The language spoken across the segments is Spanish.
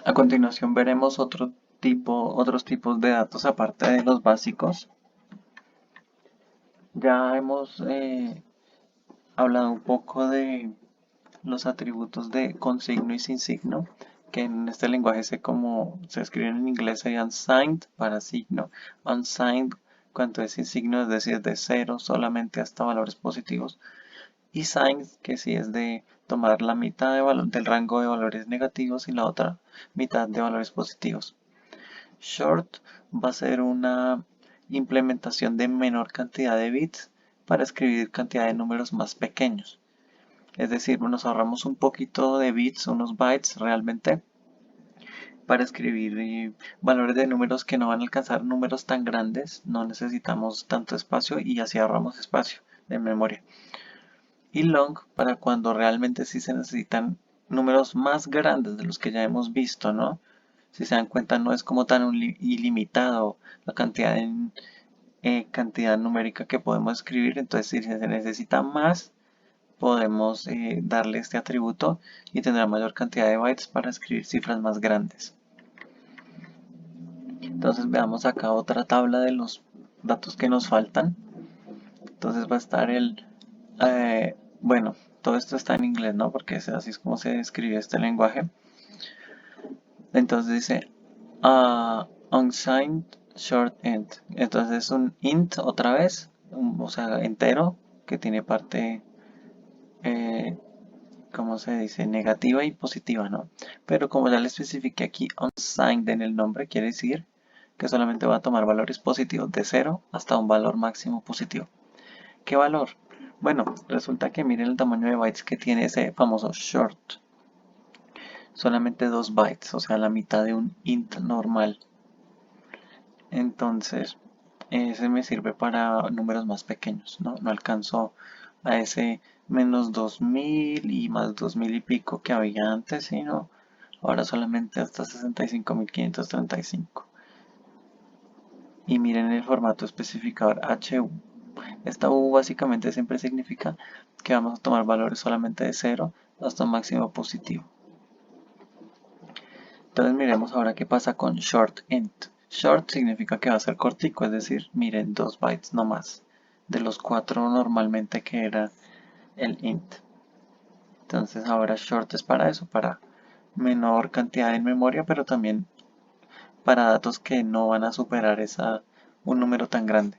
A continuación veremos otros tipos de datos aparte de los básicos. Ya hemos hablado un poco de los atributos de con signo y sin signo, que en este lenguaje como se escriben en inglés serían signed para signo, unsigned cuando es sin signo, es decir, de cero solamente hasta valores positivos, y signed que sí es de tomar la mitad del rango de valores negativos y la otra mitad de valores positivos. Short va a ser una implementación de menor cantidad de bits para escribir cantidad de números más pequeños. Es decir, nos ahorramos un poquito de bits, unos bytes realmente, para escribir valores de números que no van a alcanzar números tan grandes. No necesitamos tanto espacio y así ahorramos espacio de memoria. Y long para cuando realmente sí se necesitan números más grandes de los que ya hemos visto, ¿no? Si se dan cuenta, no es como tan ilimitado la cantidad numérica que podemos escribir. Entonces, si se necesita más, podemos darle este atributo y tendrá mayor cantidad de bytes para escribir cifras más grandes. Entonces, veamos acá otra tabla de los datos que nos faltan. Entonces, va a estar bueno, todo esto está en inglés, ¿no? Porque así es como se escribe este lenguaje. Entonces dice unsigned short int. Entonces es un int otra vez, o sea, entero, que tiene parte, eh, ¿cómo se dice? Negativa y positiva, ¿no? Pero como ya le especifiqué aquí unsigned en el nombre, quiere decir que solamente va a tomar valores positivos de 0 hasta un valor máximo positivo. ¿Qué valor? Bueno, resulta que miren el tamaño de bytes que tiene ese famoso short. Solamente 2 bytes, o sea, la mitad de un int normal. Entonces, ese me sirve para números más pequeños, ¿no? No alcanzo a ese menos 2000 y más 2000 y pico que había antes, sino ahora solamente hasta 65.535. Y miren el formato especificador HU. Esta U básicamente siempre significa que vamos a tomar valores solamente de 0 hasta un máximo positivo. Entonces miremos ahora qué pasa con short int. Short significa que va a ser cortico, es decir, miren 2 bytes no más de los 4 normalmente que era el int. Entonces ahora short es para eso, para menor cantidad en memoria, pero también para datos que no van a superar un número tan grande.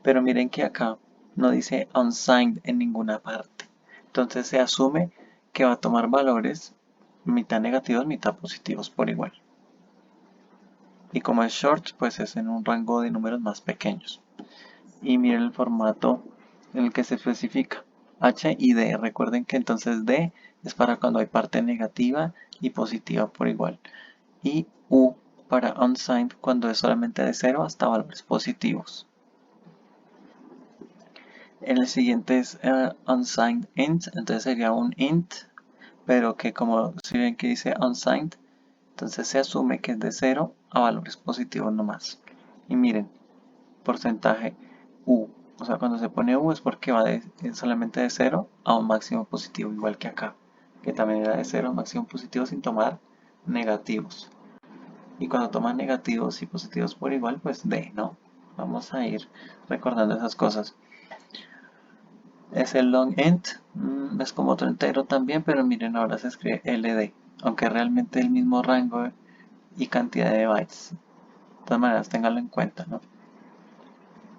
Pero miren que acá no dice unsigned en ninguna parte. Entonces se asume que va a tomar valores mitad negativos, mitad positivos por igual. Y como es short, pues es en un rango de números más pequeños. Y miren el formato en el que se especifica H y D. Recuerden que entonces D es para cuando hay parte negativa y positiva por igual. Y U para unsigned cuando es solamente de 0 hasta valores positivos. En el siguiente es unsigned int, entonces sería un int, pero que como si ven que dice unsigned, entonces se asume que es de 0 a valores positivos nomás. Y miren, porcentaje U. O sea, cuando se pone U es porque va solamente de 0 a un máximo positivo, igual que acá, que también era de 0 a un máximo positivo sin tomar negativos. Y cuando toman negativos y positivos por igual, pues D, ¿no? Vamos a ir recordando esas cosas. Es el long int, es como otro entero también, pero miren, ahora se escribe LD, aunque realmente el mismo rango y cantidad de bytes. De todas maneras, ténganlo en cuenta, ¿no?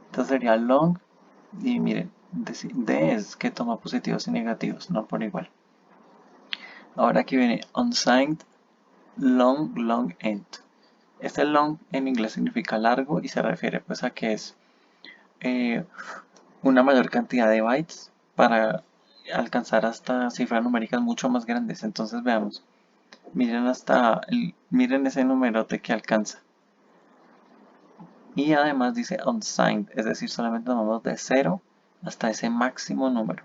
Entonces sería long y miren, D es que toma positivos y negativos, no por igual. Ahora aquí viene unsigned long int. Este long en inglés significa largo y se refiere pues a que es una mayor cantidad de bytes para alcanzar hasta cifras numéricas mucho más grandes. Entonces veamos, miren ese numerote que alcanza. Y además dice unsigned, es decir, solamente tomamos de 0 hasta ese máximo número.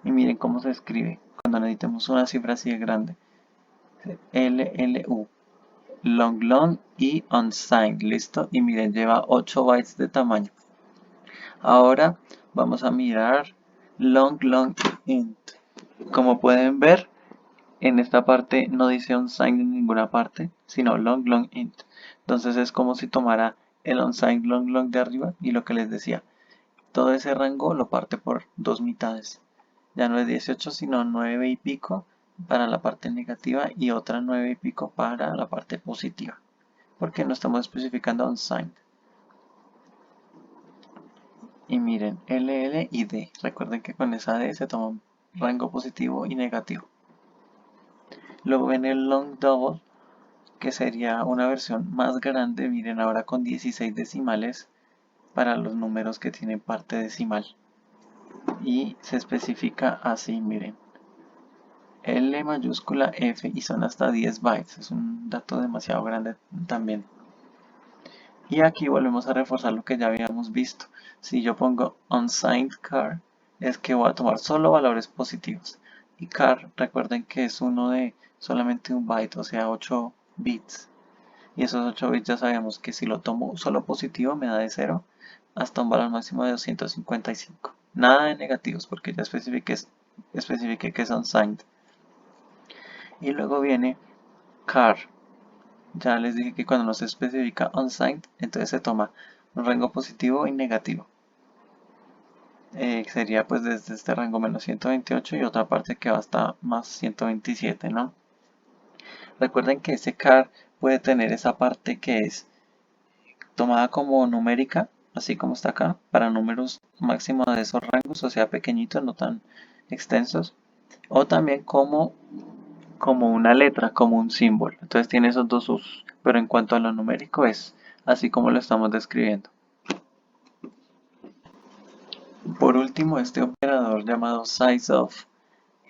Y miren cómo se escribe cuando necesitemos una cifra así de grande. LLU, long y unsigned, listo. Y miren, lleva 8 bytes de tamaño. Ahora vamos a mirar long int. Como pueden ver, En esta parte no dice unsigned en ninguna parte, sino long long int. Entonces es como si tomara el unsigned long long de arriba y lo que les decía, todo ese rango lo parte por dos mitades. Ya no es 18 sino 9 y pico para la parte negativa y otra 9 y pico para la parte positiva. Porque no estamos especificando unsigned. Y miren, LL y D. Recuerden que con esa D se toma un rango positivo y negativo. Luego viene el long double, que sería una versión más grande, miren ahora con 16 decimales para los números que tienen parte decimal. Y se especifica así, miren. L mayúscula F y son hasta 10 bytes, es un dato demasiado grande también. Y aquí volvemos a reforzar lo que ya habíamos visto. Si yo pongo unsigned char, es que voy a tomar solo valores positivos. Y char, recuerden que es uno de solamente un byte, o sea 8 bits. Y esos 8 bits ya sabemos que si lo tomo solo positivo me da de 0 hasta un valor máximo de 255. Nada de negativos porque ya especifiqué que es unsigned. Y luego viene char. Ya les dije que cuando no se especifica unsigned, entonces se toma un rango positivo y negativo. Sería pues desde este rango menos 128 y otra parte que va hasta más 127, ¿no? Recuerden que ese char puede tener esa parte que es tomada como numérica, así como está acá, para números máximos de esos rangos, o sea pequeñitos, no tan extensos, o también como una letra, como un símbolo. Entonces tiene esos dos usos, pero en cuanto a lo numérico es así como lo estamos describiendo. Por último, este operador llamado sizeOf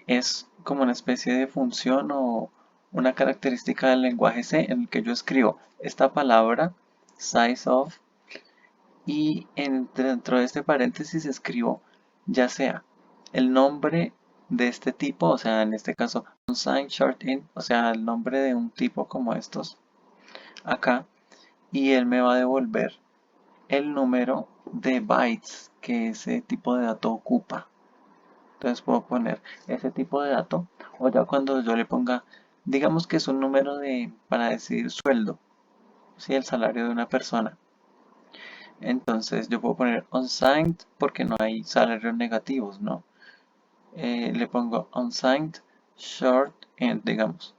es como una especie de función o una característica del lenguaje C en el que yo escribo esta palabra sizeOf y dentro de este paréntesis escribo ya sea el nombre de este tipo, o sea, en este caso unsigned short int, o sea, el nombre de un tipo como estos acá, y él me va a devolver el número de bytes que ese tipo de dato ocupa. Entonces puedo poner ese tipo de dato, o ya cuando yo le ponga, digamos que es un número para decir sueldo, ¿sí? El salario de una persona. Entonces yo puedo poner unsigned porque no hay salarios negativos, ¿no? Le pongo unsigned short int, digamos,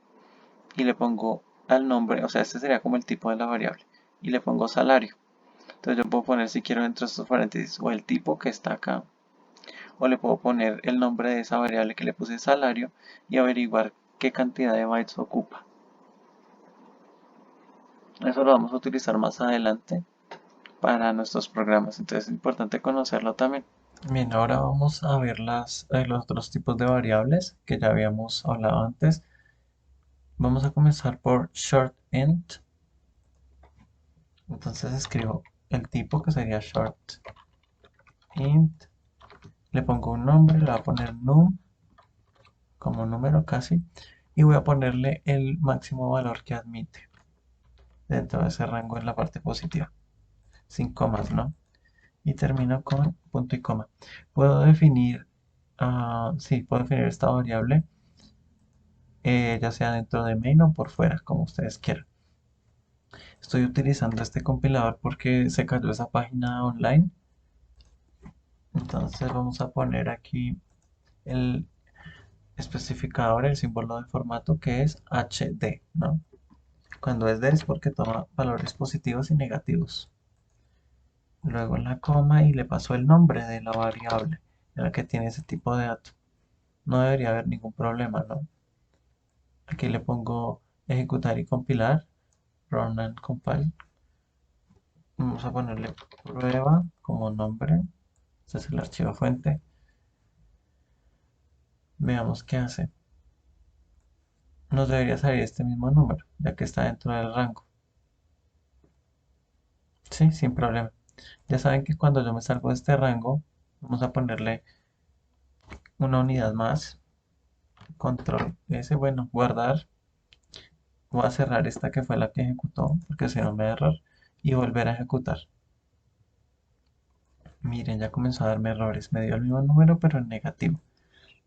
y le pongo al nombre, o sea, este sería como el tipo de la variable, y le pongo salario. Entonces yo puedo poner si quiero dentro de estos paréntesis o el tipo que está acá, o le puedo poner el nombre de esa variable que le puse salario y averiguar qué cantidad de bytes ocupa. Eso lo vamos a utilizar más adelante para nuestros programas, entonces es importante conocerlo también. Bien, ahora vamos a ver los otros tipos de variables que ya habíamos hablado antes. Vamos a comenzar por short int. Entonces escribo el tipo que sería short int. Le pongo un nombre, le voy a poner num como número casi. Y voy a ponerle el máximo valor que admite dentro de ese rango en la parte positiva. Sin comas, ¿no? Y termino con punto y coma. Puedo definir, sí, puedo definir esta variable ya sea dentro de main o por fuera, como ustedes quieran. Estoy utilizando este compilador porque se cayó esa página online. Entonces vamos a poner aquí el especificador, el símbolo de formato que es HD, ¿no? Cuando es D es porque toma valores positivos y negativos. Luego la coma y le paso el nombre de la variable en la que tiene ese tipo de dato. No debería haber ningún problema, ¿no? Aquí le pongo ejecutar y compilar, run and compile. Vamos a ponerle prueba como nombre. Este es el archivo fuente. Veamos qué hace. Nos debería salir este mismo número, ya que está dentro del rango. Sí, sin problema. Ya saben que cuando yo me salgo de este rango, vamos a ponerle una unidad más. Control S, bueno, guardar. Voy a cerrar esta que fue la que ejecutó, porque si no me da error. Y volver a ejecutar. Miren, ya comenzó a darme errores. Me dio el mismo número, pero en negativo.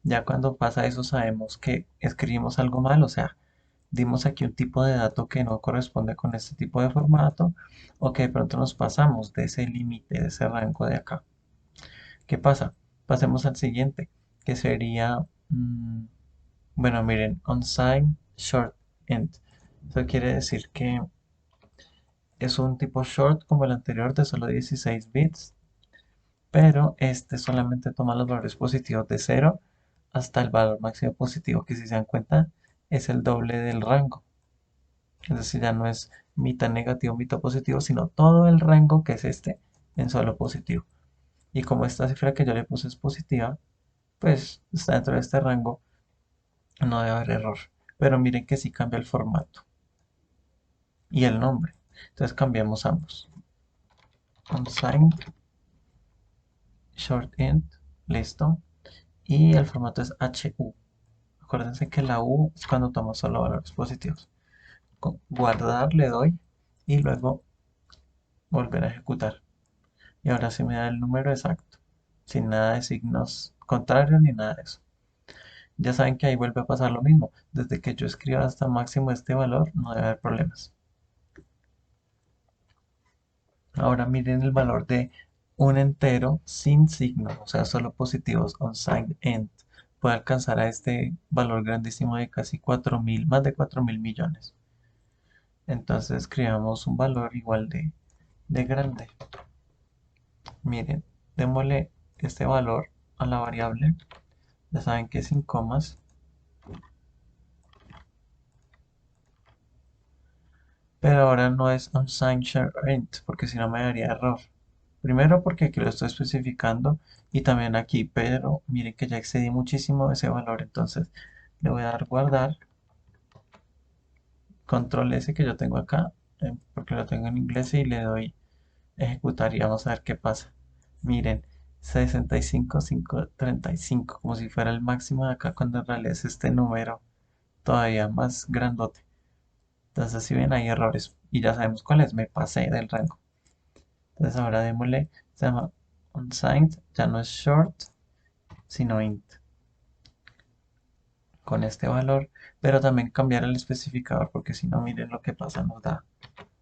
Ya cuando pasa eso sabemos que escribimos algo mal, o sea, dimos aquí un tipo de dato que no corresponde con este tipo de formato o que de pronto nos pasamos de ese límite, de ese rango de acá. ¿Qué pasa? Pasemos al siguiente, que sería, bueno, miren, unsigned short int. Eso quiere decir que es un tipo short como el anterior de solo 16 bits, pero este solamente toma los valores positivos de cero hasta el valor máximo positivo, que si se dan cuenta es el doble del rango. Es decir, ya no es mitad negativo, mitad positivo, sino todo el rango que es este en solo positivo. Y como esta cifra que yo le puse es positiva, pues está dentro de este rango, no debe haber error. Pero miren que sí cambia el formato y el nombre. Entonces cambiamos ambos. Unsigned short int, listo. Y el formato es HU. Acuérdense que la U es cuando toma solo valores positivos. Con guardar le doy y luego volver a ejecutar. Y ahora sí me da el número exacto, sin nada de signos contrarios ni nada de eso. Ya saben que ahí vuelve a pasar lo mismo. Desde que yo escriba hasta máximo este valor, no debe haber problemas. Ahora miren el valor de un entero sin signo, o sea, solo positivos, unsigned int. Puede alcanzar a este valor grandísimo de casi 4.000, más de 4.000 millones. Entonces escribamos un valor igual de grande. Miren, démosle este valor a la variable. Ya saben que es sin comas. Pero ahora no es unsigned share int, porque si no me daría error. Primero porque aquí lo estoy especificando y también aquí, pero miren que ya excedí muchísimo ese valor, entonces le voy a dar guardar, control S que yo tengo acá, porque lo tengo en inglés y le doy ejecutar y vamos a ver qué pasa. Miren, 65,535, como si fuera el máximo de acá cuando en realidad es este número todavía más grandote. Entonces si ven hay errores y ya sabemos cuál es, me pasé del rango. Entonces ahora démosle, se llama unsigned, ya no es short, sino int, con este valor, pero también cambiar el especificador, porque si no, miren lo que pasa, nos da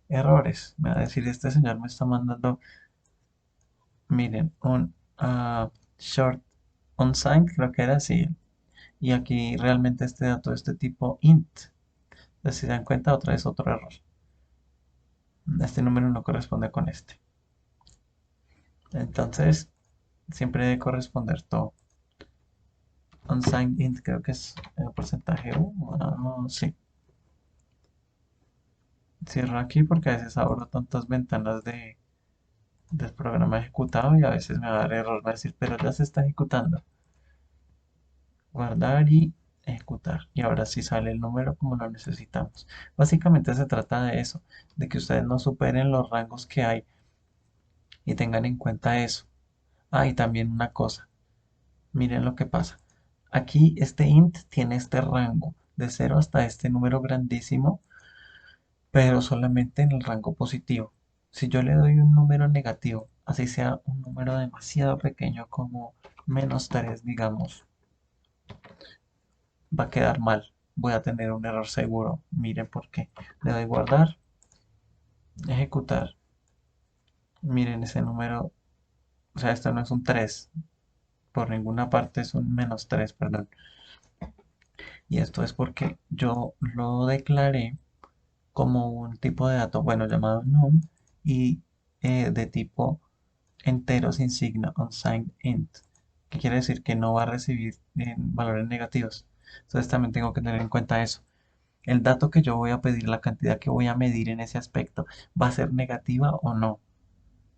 errores. Me va a decir, este señor me está mandando, miren, un short unsigned, creo que era así, y aquí realmente este dato de este tipo int. Entonces, si se dan cuenta, otra vez otro error. Este número no corresponde con este. Entonces, siempre debe corresponder todo. Unsigned int creo que es el porcentaje U. Sí. Cierro aquí porque a veces abro tantas ventanas del programa ejecutado y a veces me va a dar error. Va a decir, pero ya se está ejecutando. Guardar y ejecutar. Y ahora sí sale el número como lo necesitamos. Básicamente se trata de eso, de que ustedes no superen los rangos que hay y tengan en cuenta eso. Ah, y también una cosa. Miren lo que pasa. Aquí este int tiene este rango de cero hasta este número grandísimo, pero solamente en el rango positivo. Si yo le doy un número negativo, así sea un número demasiado pequeño como -3, digamos, va a quedar mal. Voy a tener un error seguro. Miren por qué. Le doy guardar, ejecutar. Miren ese número, o sea, esto no es un 3, por ninguna parte es un -3, perdón. Y esto es porque yo lo declaré como un tipo de dato, bueno, llamado num y de tipo entero sin signo, unsigned int, que quiere decir que no va a recibir valores negativos. Entonces también tengo que tener en cuenta eso. El dato que yo voy a pedir, la cantidad que voy a medir en ese aspecto, ¿va a ser negativa o no?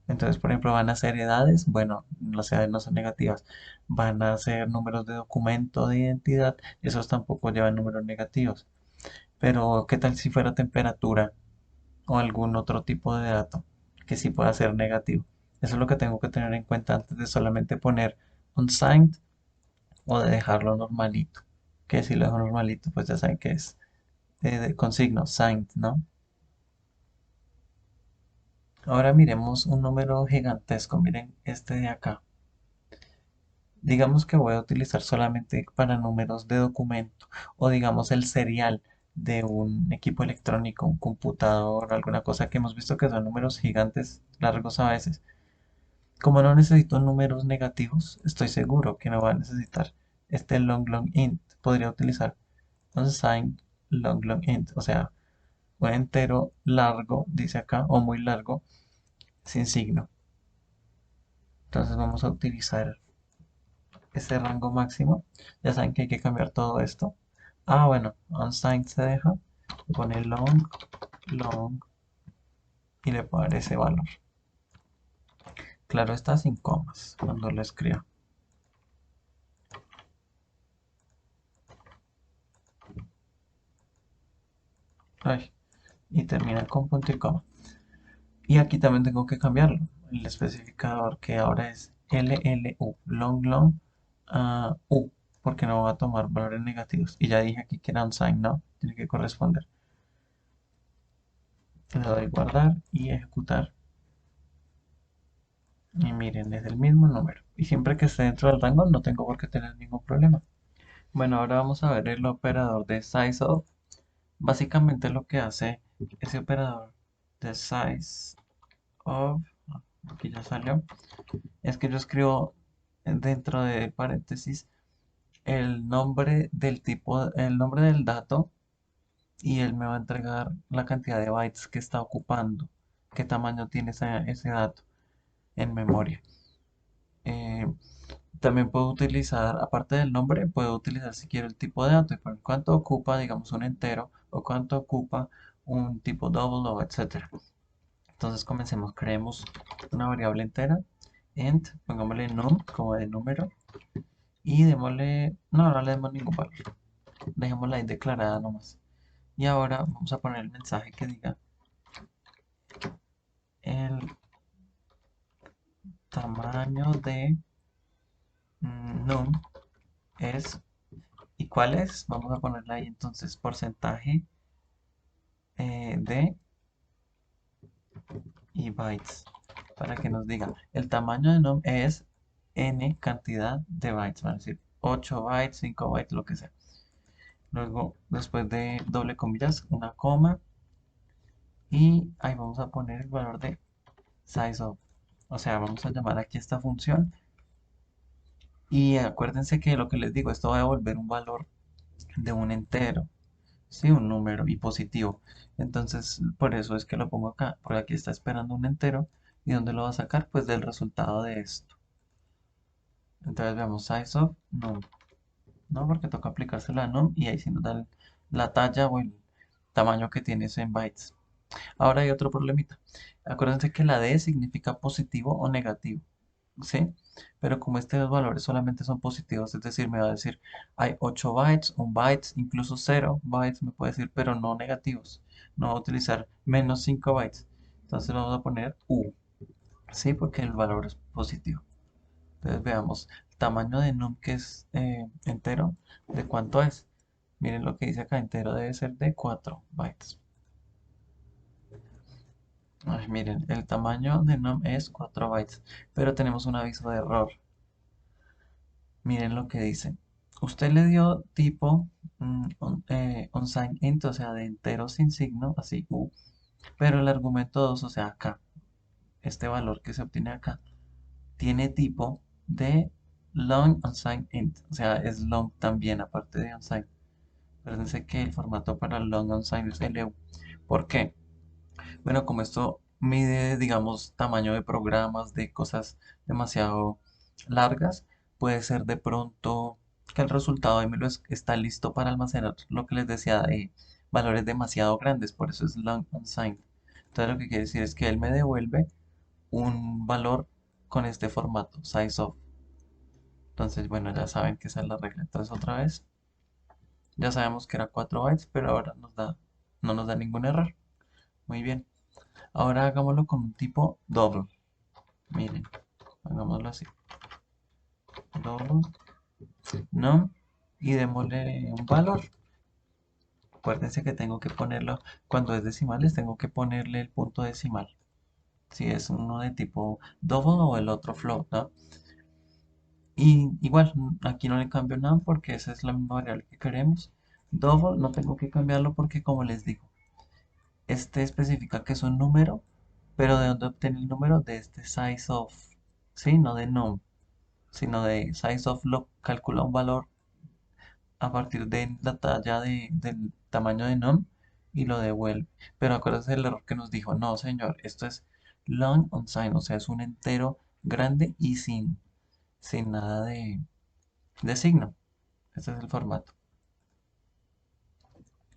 Entonces, por ejemplo, van a ser edades, bueno, las edades no son negativas. Van a ser números de documento de identidad, esos tampoco llevan números negativos. Pero, ¿qué tal si fuera temperatura o algún otro tipo de dato que sí pueda ser negativo? Eso es lo que tengo que tener en cuenta antes de solamente poner unsigned o de dejarlo normalito. Que si lo dejo normalito, pues ya saben que es con signo signed, ¿no? Ahora miremos un número gigantesco, miren este de acá. Digamos que voy a utilizar solamente para números de documento o digamos el serial de un equipo electrónico, un computador, alguna cosa que hemos visto que son números gigantes, largos a veces. Como no necesito números negativos, estoy seguro que no va a necesitar este long long int. Podría utilizar unsigned long long int, o sea, un entero largo, dice acá, o muy largo, sin signo. Entonces vamos a utilizar ese rango máximo. Ya saben que hay que cambiar todo esto. Ah, bueno, unsigned se deja. Le pone long, long y le pone ese valor. Claro está sin comas cuando lo escriba. Ay, y termina con punto y coma. Y aquí también tengo que cambiarlo. El especificador que ahora es LLU, long long U, porque no va a tomar valores negativos. Y ya dije aquí que era unsigned, ¿no? Tiene que corresponder. Le doy guardar y ejecutar. Y miren, es el mismo número. Y siempre que esté dentro del rango no tengo por qué tener ningún problema. Bueno, ahora vamos a ver el operador de sizeof. Básicamente lo que hace ese operador de sizeof, aquí ya salió, es que yo escribo dentro de paréntesis el nombre del tipo, el nombre del dato y él me va a entregar la cantidad de bytes que está ocupando, qué tamaño tiene ese dato en memoria. Eh, También puedo utilizar, aparte del nombre, puedo utilizar si quiero el tipo de dato y poner cuánto ocupa, digamos, un entero o cuánto ocupa un tipo double o etcétera. Entonces comencemos, creemos una variable entera, int, pongámosle num como de número y démosle, no, no le demos ningún valor, dejémosla ahí declarada nomás. Y ahora vamos a poner el mensaje que diga el tamaño de num es, ¿y cuál es? Vamos a ponerle ahí entonces porcentaje de y bytes para que nos diga el tamaño de num es n cantidad de bytes, van a decir 8 bytes, 5 bytes, lo que sea. Luego, después de doble comillas, una coma y ahí vamos a poner el valor de sizeof. O sea, vamos a llamar aquí esta función y acuérdense que lo que les digo, esto va a devolver un valor de un entero, ¿sí? Un número y positivo. Entonces, por eso es que lo pongo acá, porque aquí está esperando un entero. ¿Y dónde lo va a sacar? Pues del resultado de esto. Entonces veamos size of num, ¿no? Porque toca aplicársela a num y ahí sí nos da la talla o el tamaño que tiene eso en bytes. Ahora hay otro problemita. Acuérdense que la D significa positivo o negativo, ¿sí? Pero como estos valores solamente son positivos, es decir, me va a decir hay 8 bytes, 1 bytes, incluso 0 bytes me puede decir, pero no negativos. No va a utilizar menos 5 bytes. Entonces vamos a poner U, ¿sí? Porque el valor es positivo. Entonces veamos, el tamaño de num que es entero, ¿de cuánto es? Miren lo que dice acá, entero debe ser de 4 bytes. Ay, miren, el tamaño de num es 4 bytes, pero tenemos un aviso de error. Miren lo que dice. Usted le dio tipo unsigned int, o sea, de entero sin signo, así u, pero el argumento 2, o sea, acá, este valor que se obtiene acá, tiene tipo de long unsigned int, o sea, es long también, aparte de unsigned. Acuérdense que el formato para long unsigned es LU. ¿Por qué? Bueno, como esto mide, digamos, tamaño de programas, de cosas demasiado largas, puede ser de pronto que el resultado de Milo está listo para almacenar lo que les decía de valores demasiado grandes, por eso es long unsigned. Entonces lo que quiere decir es que él me devuelve un valor con este formato, sizeof. Entonces, bueno, ya saben que esa es la regla. Entonces, otra vez, ya sabemos que era 4 bytes, pero ahora no nos da ningún error. Muy bien. Ahora hagámoslo con un tipo double. Miren, hagámoslo así. Double, ¿no? Y démosle un valor. Acuérdense que tengo que ponerlo, cuando es decimales, tengo que ponerle el punto decimal. Si es uno de tipo double o el otro float, ¿no? Y igual, aquí no le cambio nada porque esa es la misma variable que queremos. Double no tengo que cambiarlo porque como les digo, este especifica que es un número, pero ¿de dónde obtiene el número? De este size of, ¿sí? No de num, sino de size of lo calcula un valor a partir de la talla del tamaño de num y lo devuelve. Pero acuérdense del error que nos dijo, no señor, esto es long unsigned, o sea, es un entero grande y sin nada de signo. Este es el formato.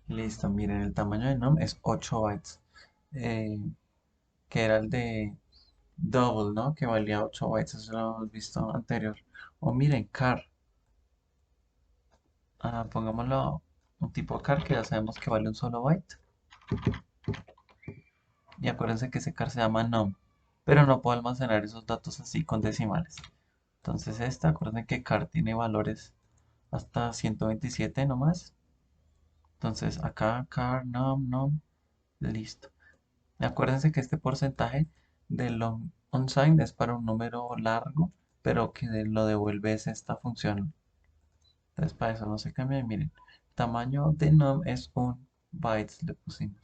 Listo, miren, el tamaño de num es 8 bytes, eh, que era el de double, ¿no? Que valía 8 bytes, eso lo hemos visto anterior. O miren, car, pongámoslo un tipo car que ya sabemos que vale un solo byte. Y acuérdense que ese car se llama num, pero no puedo almacenar esos datos así con decimales. Entonces acuérdense que car tiene valores hasta 127 nomás. Entonces acá car, num, listo. Acuérdense que este porcentaje de long unsigned es para un número largo, pero que lo devuelve es esta función. Entonces para eso no se cambia. Y miren, tamaño de num es un bytes, le pusimos.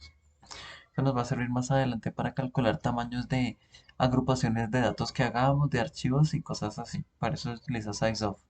Esto nos va a servir más adelante para calcular tamaños de agrupaciones de datos que hagamos, de archivos y cosas así. Para eso se utiliza SizeOf.